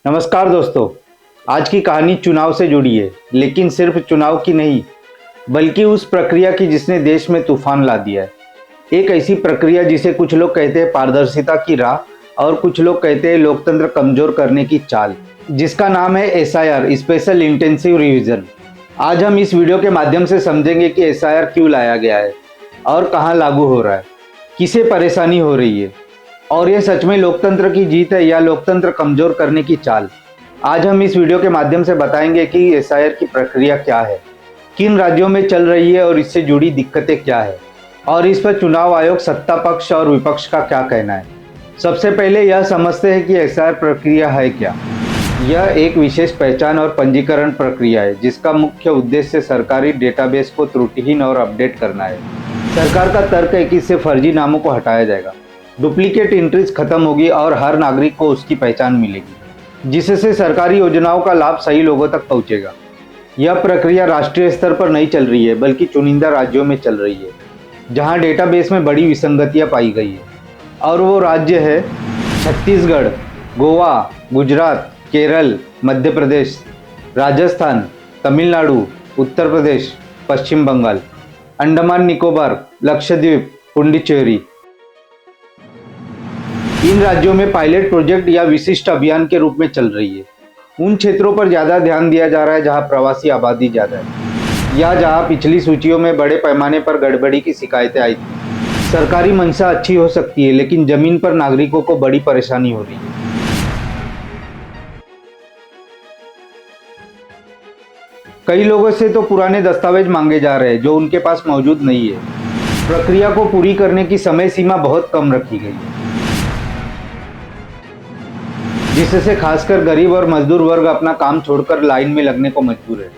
नमस्कार दोस्तों। आज की कहानी चुनाव से जुड़ी है, लेकिन सिर्फ चुनाव की नहीं बल्कि उस प्रक्रिया की जिसने देश में तूफान ला दिया है। एक ऐसी प्रक्रिया जिसे कुछ लोग कहते हैं पारदर्शिता की राह और कुछ लोग कहते हैं लोकतंत्र कमजोर करने की चाल, जिसका नाम है एसआईआर, स्पेशल इंटेंसिव रिवीजन। आज हम इस वीडियो के माध्यम से समझेंगे कि एसआईआर क्यों लाया गया है और कहाँ लागू हो रहा है, किसे परेशानी हो रही है और यह सच में लोकतंत्र की जीत है या लोकतंत्र कमजोर करने की चाल। आज हम इस वीडियो के माध्यम से बताएंगे कि एसआईआर की प्रक्रिया क्या है, किन राज्यों में चल रही है और इससे जुड़ी दिक्कतें क्या है, और इस पर चुनाव आयोग, सत्ता पक्ष और विपक्ष का क्या कहना है। सबसे पहले यह समझते हैं कि एसआईआर प्रक्रिया है क्या। यह एक विशेष पहचान और पंजीकरण प्रक्रिया है जिसका मुख्य उद्देश्य सरकारी डेटाबेस को त्रुटिहीन और अपडेट करना है। सरकार का तर्क है कि इससे फर्जी नामों को हटाया जाएगा, डुप्लीकेट एंट्रीज खत्म होगी और हर नागरिक को उसकी पहचान मिलेगी, जिससे सरकारी योजनाओं का लाभ सही लोगों तक पहुंचेगा। यह प्रक्रिया राष्ट्रीय स्तर पर नहीं चल रही है बल्कि चुनिंदा राज्यों में चल रही है जहां डेटाबेस में बड़ी विसंगतियां पाई गई है, और वो राज्य है छत्तीसगढ़, गोवा, गुजरात, केरल, मध्य प्रदेश, राजस्थान, तमिलनाडु, उत्तर प्रदेश, पश्चिम बंगाल, अंडमान निकोबार, लक्षद्वीप, पुडुचेरी। इन राज्यों में पायलट प्रोजेक्ट या विशिष्ट अभियान के रूप में चल रही है। उन क्षेत्रों पर ज़्यादा ध्यान दिया जा रहा है जहां प्रवासी आबादी ज़्यादा है या जहां पिछली सूचियों में बड़े पैमाने पर गड़बड़ी की शिकायतें आई थी। सरकारी मंशा अच्छी हो सकती है लेकिन जमीन पर नागरिकों को बड़ी परेशानी हो रही है। कई लोगों से तो पुराने दस्तावेज मांगे जा रहे हैं जो उनके पास मौजूद नहीं है। प्रक्रिया को पूरी करने की समय सीमा बहुत कम रखी गई है, जिससे खासकर गरीब और मजदूर वर्ग अपना काम छोड़कर लाइन में लगने को मजबूर है।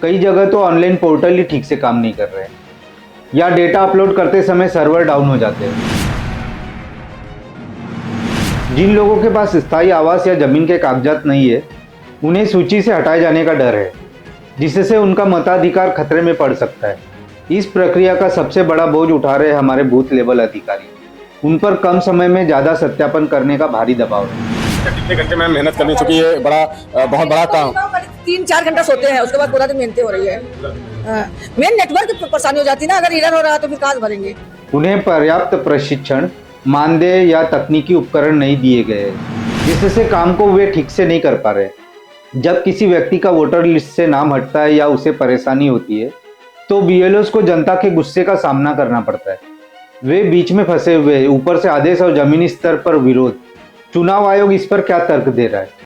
कई जगह तो ऑनलाइन पोर्टल ही ठीक से काम नहीं कर रहे हैं या डेटा अपलोड करते समय सर्वर डाउन हो जाते हैं। जिन लोगों के पास स्थायी आवास या जमीन के कागजात नहीं है, उन्हें सूची से हटाए जाने का डर है, जिससे उनका मताधिकार खतरे में पड़ सकता है। इस प्रक्रिया का सबसे बड़ा बोझ उठा रहे हमारे बूथ लेवल अधिकारी। उन पर कम समय में ज़्यादा सत्यापन करने का भारी दबाव है। कितने घंटे में मेहनत करनी, चूंकि ये बहुत बड़ा काम। 3-4 घंटा सोते हैं, उसके बाद पूरा दिन मेहनत हो रही है। मेन नेटवर्क की परेशानी हो जाती है ना, अगर इधर हो रहा है तो फिर कहाँ भरेंगे। उन्हें पर्याप्त प्रशिक्षण, मानदेय या तकनीकी उपकरण नहीं दिए गए, जिससे काम को वे ठीक से नहीं कर पा रहे। जब किसी व्यक्ति का वोटर लिस्ट से नाम हटता है या उसे परेशानी होती है तो बीएलओस को जनता के गुस्से का सामना करना पड़ता है। वे बीच में फंसे हुए, ऊपर से आदेश और जमीनी स्तर पर विरोध। चुनाव आयोग इस पर क्या तर्क दे रहा है?